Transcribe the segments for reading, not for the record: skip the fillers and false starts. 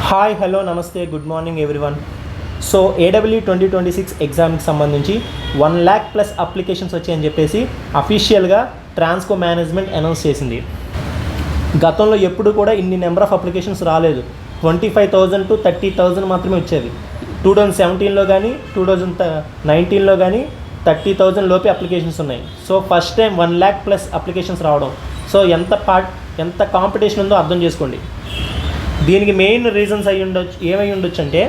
Hi hello నమస్తే good morning everyone. So ఏడబ్ల్యూ 2026 ఎగ్జామ్కి సంబంధించి 1,00,000+ అప్లికేషన్స్ వచ్చాయని చెప్పేసి అఫీషియల్గా ట్రాన్స్కో మేనేజ్మెంట్ అనౌన్స్ చేసింది. గతంలో ఎప్పుడు కూడా ఇన్ని నెంబర్ ఆఫ్ అప్లికేషన్స్ రాలేదు. 25,000 to 30,000 మాత్రమే వచ్చేవి. 2017లో కానీ 2019లో కానీ 30,000 లోపే అప్లికేషన్స్ ఉన్నాయి. సో ఫస్ట్ టైం 1,00,000+ అప్లికేషన్స్ రావడం, సో ఎంత కాంపిటీషన్ ఉందో అర్థం చేసుకోండి. దీనికి మెయిన్ రీజన్స్ ఏమై ఉండొచ్చు అంటే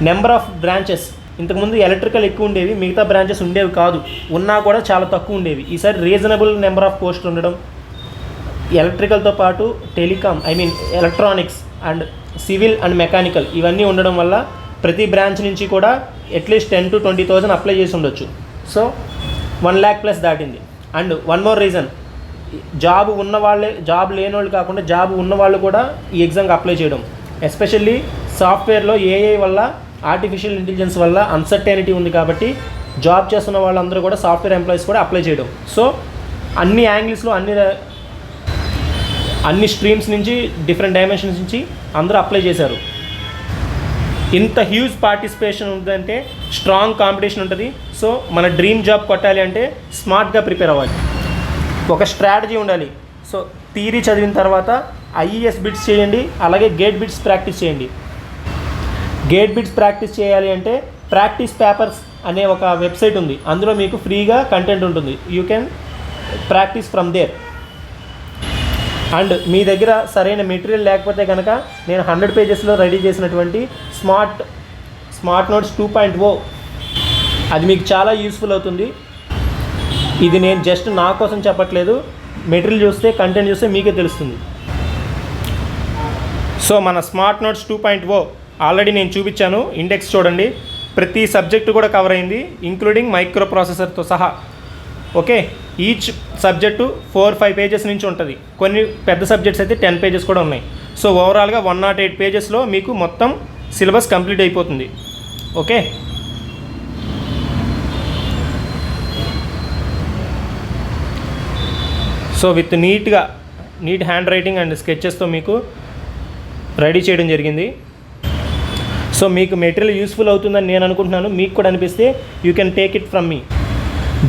నెంబర్ ఆఫ్ బ్రాంచెస్. ఇంతకుముందు ఎలక్ట్రికల్ ఎక్కువ ఉండేవి, మిగతా బ్రాంచెస్ ఉండేవి కాదు, ఉన్నా కూడా చాలా తక్కువ ఉండేవి. ఈసారి రీజనబుల్ నెంబర్ ఆఫ్ పోస్టులు ఉండడం, ఎలక్ట్రికల్తో పాటు telecom electronics and civil and mechanical ఇవన్నీ ఉండడం వల్ల ప్రతి బ్రాంచ్ నుంచి కూడా అట్లీస్ట్ 10,000 to 20,000 అప్లై చేసి ఉండొచ్చు. సో 1,00,000+ దాటింది. And one more reason, job లేని వాళ్ళు కాకుండా జాబ్ ఉన్నవాళ్ళు కూడా ఈ ఎగ్జామ్కి అప్లై చేయడం. ఎస్పెషల్లీ సాఫ్ట్వేర్లో ఏఐ వల్ల, ఆర్టిఫిషియల్ ఇంటెలిజెన్స్ వల్ల అన్సర్టెనిటీ ఉంది కాబట్టి జాబ్ చేస్తున్న వాళ్ళందరూ కూడా సాఫ్ట్వేర్ ఎంప్లాయీస్ కూడా అప్లై చేయడం. సో అన్ని యాంగిల్స్లో అన్ని స్ట్రీమ్స్ నుంచి, డిఫరెంట్ డైమెన్షన్స్ నుంచి అందరూ అప్లై చేశారు. ఇంత హ్యూజ్ పార్టిసిపేషన్ ఉందంటే స్ట్రాంగ్ కాంపిటీషన్ ఉంటుంది. సో మన డ్రీమ్ జాబ్ కొట్టాలి అంటే స్మార్ట్గా ప్రిపేర్ అవ్వాలి, ఒక స్ట్రాటజీ ఉండాలి. సో థియరీ చదివిన తర్వాత ఐఈఎస్ బిట్స్ చేయండి, అలాగే గేట్ బిట్స్ ప్రాక్టీస్ చేయండి. గేట్ బిట్స్ ప్రాక్టీస్ చేయాలి అంటే ప్రాక్టీస్ పేపర్స్ అనే ఒక వెబ్సైట్ ఉంది, అందులో మీకు ఫ్రీగా కంటెంట్ ఉంటుంది. You can practice from there. And మీ దగ్గర సరైన మెటీరియల్ లేకపోతే కనుక నేను 100 పేజెస్లో రెడీ చేసినటువంటి స్మార్ట్ నోట్స్ 2.0 అది మీకు చాలా యూస్ఫుల్ అవుతుంది. ఇది నేను జస్ట్ నా కోసం చెప్పట్లేదు, మెటీరియల్ చూస్తే, కంటెంట్ చూస్తే మీకే తెలుస్తుంది. సో మన స్మార్ట్ నోట్స్ 2.0 ఆల్రెడీ నేను చూపించాను, ఇండెక్స్ చూడండి. ప్రతి సబ్జెక్టు కూడా కవర్ అయింది, ఇంక్లూడింగ్ మైక్రో ప్రాసెసర్తో సహా. ఓకే, ఈచ్ సబ్జెక్టు 4-5 పేజెస్ నుంచి ఉంటుంది. కొన్ని పెద్ద సబ్జెక్ట్స్ అయితే 10 పేజెస్ కూడా ఉన్నాయి. సో ఓవరాల్గా 108 పేజెస్లో మీకు మొత్తం సిలబస్ కంప్లీట్ అయిపోతుంది. Okay, so with neat handwriting and స్కెచెస్తో మీకు రెడీ చేయడం జరిగింది. సో మీకు మెటీరియల్ యూస్ఫుల్ అవుతుందని నేను అనుకుంటున్నాను. మీకు కూడా అనిపిస్తే you can take it from me.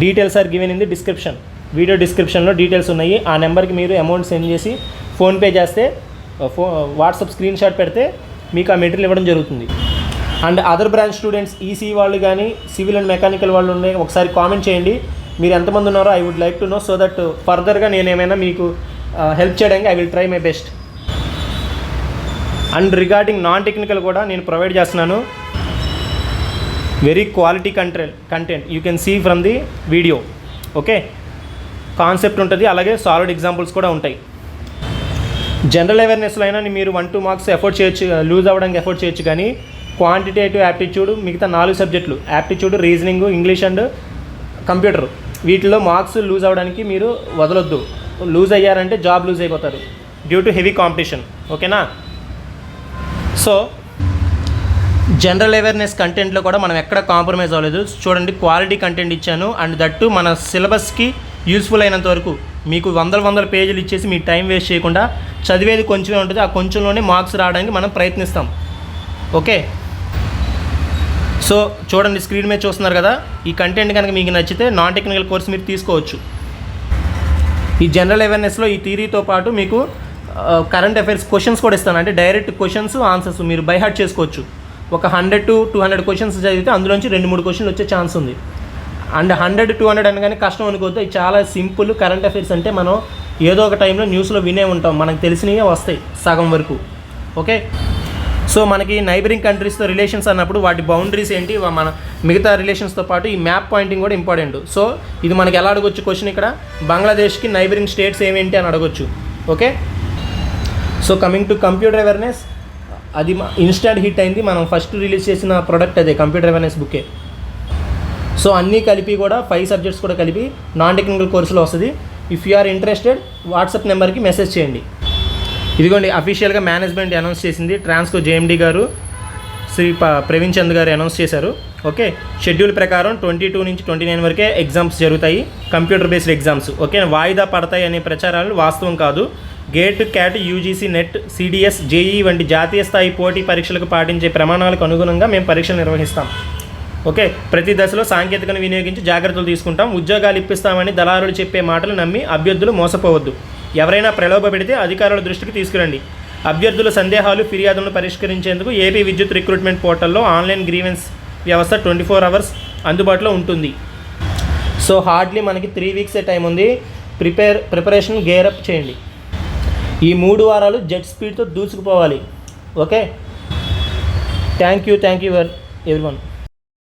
Details are given in the description. Video డిస్క్రిప్షన్లో డీటెయిల్స్ ఉన్నాయి. ఆ నెంబర్కి మీరు అమౌంట్ సెండ్ చేసి ఫోన్పే చేస్తే, వాట్సాప్ స్క్రీన్ షాట్ పెడితే మీకు ఆ మెటీరియల్ ఇవ్వడం జరుగుతుంది. And other branch students, EC వాళ్ళు కానీ సివిల్ అండ్ మెకానికల్ వాళ్ళు ఉన్నాయి, ఒకసారి కామెంట్ చేయండి మీరు ఎంతమంది ఉన్నారో. I would like to know, so that ఫర్దర్గా నేను ఏమైనా మీకు హెల్ప్ చేయడానికి I will try my best. And regarding non technical కూడా నేను ప్రొవైడ్ చేస్తున్నాను. Very quality content you can see from the video. Okay, concept ఉంటుంది, అలాగే సాలిడ్ ఎగ్జాంపుల్స్ కూడా ఉంటాయి. జనరల్ అవేర్నెస్లో అయినా మీరు 1-2 మార్క్స్ ఎఫర్ట్ చేయొచ్చు, లూజ్ అవ్వడానికి ఎఫర్ట్ చేయొచ్చు. కానీ క్వాంటిటేటివ్ యాప్టిట్యూడ్, మిగతా 4 సబ్జెక్టులు aptitude, reasoning, English and computer, వీటిలో మార్క్స్ లూజ్ అవ్వడానికి మీరు వదలొద్దు. లూజ్ అయ్యారంటే జాబ్ లూజ్ అయిపోతారు డ్యూ టు హెవీ కాంపిటీషన్. ఓకేనా? సో జనరల్ అవేర్నెస్ కంటెంట్లో కూడా మనం ఎక్కడ కాంప్రమైజ్ అవ్వలేదు. చూడండి, క్వాలిటీ కంటెంట్ ఇచ్చాను. అండ్ దట్టు మన సిలబస్కి యూస్ఫుల్ అయినంత వరకు మీకు వందల పేజీలు ఇచ్చేసి మీ టైం వేస్ట్ చేయకుండా చదివేది కొంచెమే ఉంటుంది, ఆ కొంచెంలోనే మార్క్స్ రావడానికి మనం ప్రయత్నిస్తాం. ఓకే, సో చూడండి, స్క్రీన్ మీద చూస్తున్నారు కదా. ఈ కంటెంట్ కనుక మీకు నచ్చితే నాన్ టెక్నికల్ కోర్స్ మీరు తీసుకోవచ్చు. ఈ జనరల్ అవేర్నెస్లో ఈ థియరీతో పాటు మీకు కరెంట్ అఫైర్స్ క్వశ్చన్స్ కూడా ఇస్తాను. అంటే డైరెక్ట్ క్వశ్చన్స్, ఆన్సర్స్ మీరు బై హార్ట్ చేసుకోవచ్చు. ఒక 100 to 200 క్వశ్చన్స్ చదివితే అందులోంచి 2-3 క్వశ్చన్లు వచ్చే ఛాన్స్ ఉంది. అండ్ 100-200 అనగానే కష్టం అనుకోవద్దు, ఇది చాలా సింపుల్. కరెంట్ అఫైర్స్ అంటే మనం ఏదో ఒక టైంలో న్యూస్లో వినే ఉంటాం, మనకు తెలిసినవే వస్తాయి సగం వరకు. ఓకే, సో మనకి నైబరింగ్ కంట్రీస్తో రిలేషన్స్ అన్నప్పుడు వాటి బౌండరీస్ ఏంటి, మన మిగతా రిలేషన్స్తో పాటు ఈ మ్యాప్ పాయింటింగ్ కూడా ఇంపార్టెంట్. సో ఇది మనకి ఎలా అడగొచ్చు క్వశ్చన్, ఇక్కడ బంగ్లాదేశ్కి నైబరింగ్ స్టేట్స్ ఏమేంటి అని అడగొచ్చు. Okay, so coming to computer awareness, అది ఇన్స్టాంట్ హిట్ అయింది. మనం ఫస్ట్ రిలీజ్ చేసిన ప్రోడక్ట్ అదే కంప్యూటర్ అవేర్నెస్ బుక్కే. సో అన్నీ కలిపి కూడా 5 సబ్జెక్ట్స్ కూడా కలిపి నాన్ టెక్నికల్ కోర్సులో వస్తుంది. If you are interested WhatsApp నెంబర్కి మెసేజ్ చేయండి. ఇదిగోండి, అఫీషియల్గా మేనేజ్మెంట్ అనౌన్స్ చేసింది. ట్రాన్స్కో జేఎండి గారు, శ్రీ ప్రవీణ్ చంద్ గారు అనౌన్స్ చేశారు. ఓకే, షెడ్యూల్ ప్రకారం 22 నుంచి 29 వరకే ఎగ్జామ్స్ జరుగుతాయి, కంప్యూటర్ బేస్డ్ ఎగ్జామ్స్. ఓకే, వాయిదా పడతాయి అనే ప్రచారాలు వాస్తవం కాదు. Gate, cat, UGC, net, CDS, JEE వంటి జాతీయ స్థాయి పోటీ పరీక్షలకు పాటించే ప్రమాణాలకు అనుగుణంగా మేము పరీక్షలు నిర్వహిస్తాం. ఓకే, ప్రతి దశలో సాంకేతికను వినియోగించి జాగ్రత్తలు తీసుకుంటాం. ఉద్యోగాలు ఇప్పిస్తామని దళారులు చెప్పే మాటలు నమ్మి అభ్యర్థులు మోసపోవద్దు. ఎవరైనా ప్రలోభ పెడితే అధికారుల దృష్టికి తీసుకురండి. అభ్యర్థుల సందేహాలు, ఫిర్యాదులను పరిష్కరించేందుకు ఏపీ విద్యుత్ రిక్రూట్మెంట్ పోర్టల్లో ఆన్లైన్ గ్రీవెన్స్ వ్యవస్థ 24 hours అందుబాటులో ఉంటుంది. సో హార్డ్లీ మనకి 3 weeks టైం ఉంది. ప్రిపరేషన్ గేరప్ చేయండి. ఈ 3 వారాలు జెట్ స్పీడ్తో దూసుకుపోవాలి. Okay, thank you everyone.